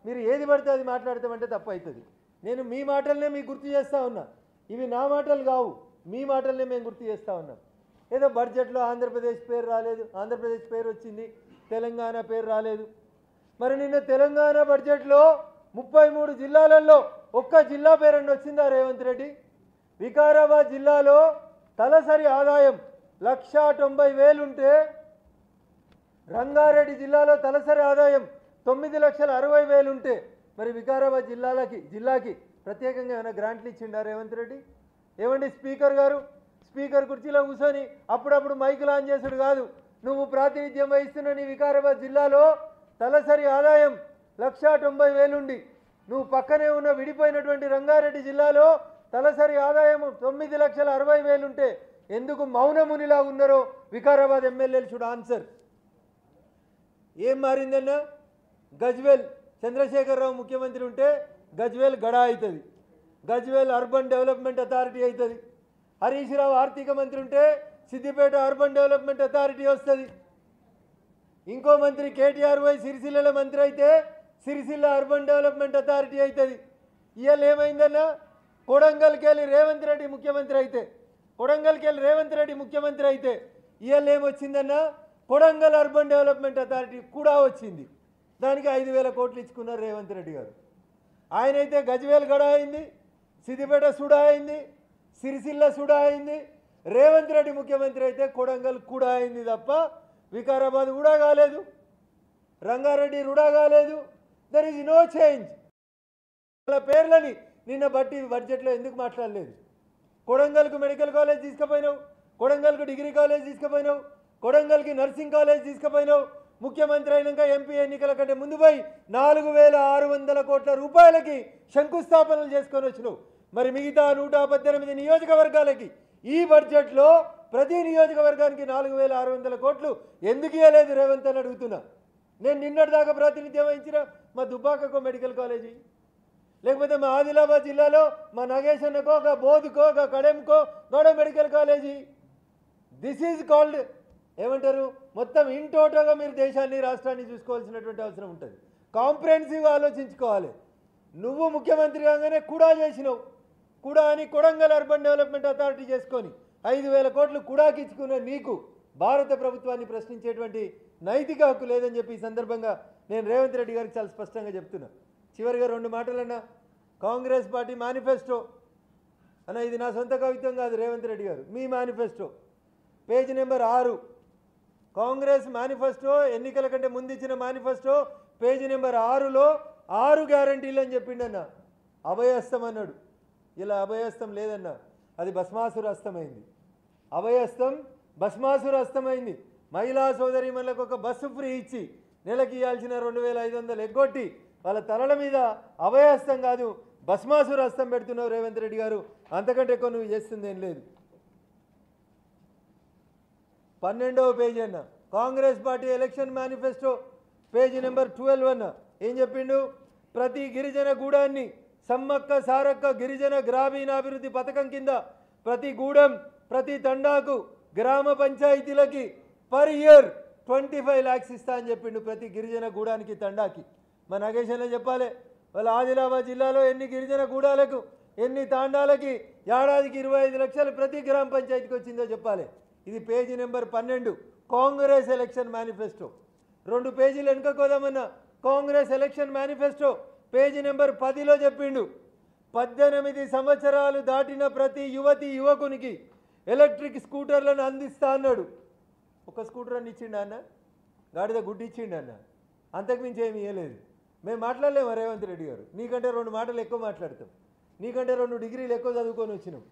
మీరు ఏది పడితే అది మాట్లాడతామంటే తప్పు అవుతుంది. నేను మీ మాటలనే మీకు గుర్తు చేస్తూ ఉన్నా, ఇవి నా మాటలు కావు, మీ మాటలనే మేము గుర్తు చేస్తూ ఉన్నాం. ఏదో బడ్జెట్లో ఆంధ్రప్రదేశ్ పేరు రాలేదు, ఆంధ్రప్రదేశ్ పేరు వచ్చింది, తెలంగాణ పేరు రాలేదు. మరి నిన్న తెలంగాణ బడ్జెట్లో 33 జిల్లాలలో ఒక్క జిల్లా పేరండి వచ్చిందా రేవంత్ రెడ్డి? వికారాబాద్ జిల్లాలో తలసరి ఆదాయం 1,90,000 ఉంటే రంగారెడ్డి జిల్లాలో తలసరి ఆదాయం 9,60,000 ఉంటే మరి వికారాబాద్ జిల్లాకి ప్రత్యేకంగా ఏమైనా గ్రాంట్లు ఇచ్చిండా రేవంత్ రెడ్డి? ఏమండి స్పీకర్ గారు, స్పీకర్ కుర్చీలో కూర్చొని అప్పుడప్పుడు మైకులు ఆన్ చేసుడు కాదు, నువ్వు ప్రాతినిధ్యం వహిస్తున్న నీ వికారాబాద్ జిల్లాలో తలసరి ఆదాయం 1,90,000 ఉండి నువ్వు పక్కనే ఉన్న విడిపోయినటువంటి రంగారెడ్డి జిల్లాలో తలసరి ఆదాయం 9,60,000 ఉంటే ఎందుకు మౌనమునిలా ఉన్నారో వికారాబాద్ ఎమ్మెల్యేలు షుడ్ ఆన్సర్. ఏం మారిందన్నా? గజ్వేల్ చంద్రశేఖరరావు ముఖ్యమంత్రి ఉంటే గజ్వేల్ గడా అవుతుంది, గజ్వేల్ అర్బన్ డెవలప్మెంట్ అథారిటీ అవుతుంది. హరీష్ రావు ఆర్థిక మంత్రి ఉంటే సిద్దిపేట అర్బన్ డెవలప్మెంట్ అథారిటీ వస్తుంది. ఇంకో మంత్రి కేటీఆర్ వై సిరిసిల్ల మంత్రి అయితే సిరిసిల్ల అర్బన్ డెవలప్మెంట్ అథారిటీ అవుతుంది. ఇవాళ ఏమైందన్నా? కొడంగల్కి వెళ్ళి రేవంత్ రెడ్డి ముఖ్యమంత్రి అయితే ఇవాళ ఏమొచ్చిందన్నా? కొడంగల్ అర్బన్ డెవలప్మెంట్ అథారిటీ కూడా వచ్చింది. దానికి 5,000 కోట్లు ఇచ్చుకున్నారు రేవంత్ రెడ్డి గారు. ఆయనైతే గజ్వేల్ గడా అయింది, సిద్దిపేట సుడా అయింది, సిరిసిల్ల సుడా అయింది. రేవంత్ రెడ్డి ముఖ్యమంత్రి అయితే కొడంగల్ కూడా అయింది తప్ప వికారాబాద్ కూడా కాలేదు, రంగారెడ్డి రుడా కాలేదు. There is no change. వాళ్ళ పేర్లని నిన్న బడ్జెట్లో ఎందుకు మాట్లాడలేదు? కొడంగల్కు మెడికల్ కాలేజ్ తీసుకుపోయినావు, కొడంగల్కు డిగ్రీ కాలేజ్ తీసుకుపోయినావు, కొడంగల్కి నర్సింగ్ కాలేజ్ తీసుకుపోయినావు. ముఖ్యమంత్రి అయినాక ఎంపీ ఎన్నికల కంటే ముందు పోయి 4,600 కోట్ల రూపాయలకి శంకుస్థాపనలు చేసుకొని వచ్చినావు. మరి మిగతా 118 నియోజకవర్గాలకి ఈ బడ్జెట్లో ప్రతి నియోజకవర్గానికి 4,600 కోట్లు ఎందుకు ఇవ్వలేదు రేవంత్ అని అడుగుతున్నా. నేను నిన్నటిదాకా ప్రాతినిధ్యం వహించిన మా దుబ్బాకకో మెడికల్ కాలేజీ, లేకపోతే మా ఆదిలాబాద్ జిల్లాలో మా నగేశన్నకో ఒక బోధుకో ఒక కడెంకో గౌడ medical college. This is called ఏమంటారు? మొత్తం ఇన్ టోటల్గా మీరు దేశాన్ని రాష్ట్రాన్ని చూసుకోవాల్సినటువంటి అవసరం ఉంటుంది. కాంప్రహెన్సివ్గా ఆలోచించుకోవాలి. నువ్వు ముఖ్యమంత్రి కాగానే కూడా చేసినావు, కూడా అని కొడంగల్ అర్బన్ డెవలప్మెంట్ అథారిటీ చేసుకొని 5,000 కోట్లు కూడాకి ఇచ్చుకున్న నీకు భారత ప్రభుత్వాన్ని ప్రశ్నించేటువంటి నైతిక హక్కు లేదని చెప్పి ఈ సందర్భంగా నేను రేవంత్ రెడ్డి గారికి చాలా స్పష్టంగా చెప్తున్నా. చివరిగా 2 మాటలన్నా. కాంగ్రెస్ పార్టీ మేనిఫెస్టో అన్న, ఇది నా సొంత కవిత్వం కాదు, రేవంత్ రెడ్డి గారు మీ manifesto page number 6. Congress manifesto ఎన్నికల కంటే ముందు ఇచ్చిన మేనిఫెస్టో పేజ్ నెంబర్ 6లో 6 గ్యారంటీలు అని చెప్పిండన్న. అభయహస్తం అన్నాడు. ఇలా అభయహస్తం లేదన్నా, అది భస్మాసుర హస్తమైంది. అభయహస్తం భస్మాసుర హస్తమైంది. మహిళా సోదరీమణులకు ఒక బస్సు ఫ్రీ ఇచ్చి నెలకి ఇవ్వాల్సిన 2,500 ఎగ్గొట్టి వాళ్ళ తలల మీద అభయహస్తం కాదు భస్మాసుర హస్తం పెడుతున్నావు రేవంత్ రెడ్డి గారు. అంతకంటే ఎక్కువ నువ్వు చేస్తుంది ఏం లేదు. 12వ పేజీ అన్న, Congress party election manifesto page number 12 అన్న. ఏం చెప్పిండు? ప్రతి గిరిజన గూడాన్ని సమ్మక్క సారక్క గిరిజన గ్రామీణాభివృద్ధి పథకం కింద ప్రతి గూడెం ప్రతి తండాకు గ్రామ పంచాయతీలకి పర్ ఇయర్ 25 lakhs ఇస్తా అని చెప్పిండు. ప్రతి గిరిజన గూడానికి తండాకి. మన నగేశన్న చెప్పాలి, వాళ్ళ ఆదిలాబాద్ జిల్లాలో ఎన్ని గిరిజన గూడాలకు ఎన్ని తాండాలకి ఏడాదికి 25 లక్షలు ప్రతి గ్రామ పంచాయతీకి వచ్చిందో చెప్పాలి. ఇది page number 12 Congress election manifesto. 2 పేజీలు వెనుకపోదామన్నా. Congress election manifesto page number 10లో చెప్పిండు 18 సంవత్సరాలు దాటిన ప్రతి యువతి యువకునికి ఎలక్ట్రిక్ స్కూటర్లను అందిస్తా అన్నాడు. ఒక స్కూటర్ అని ఇచ్చిండు అన్న, గాడిద గుడ్డి ఇచ్చిండు అన్న, అంతకుమించి ఏమి ఇవ్వలేదు. మేము మాట్లాడలేము రేవంత్ రెడ్డి గారు, నీకంటే 2 మాటలు ఎక్కువ మాట్లాడతాం, నీకంటే 2 డిగ్రీలు ఎక్కువ చదువుకొని వచ్చినాం.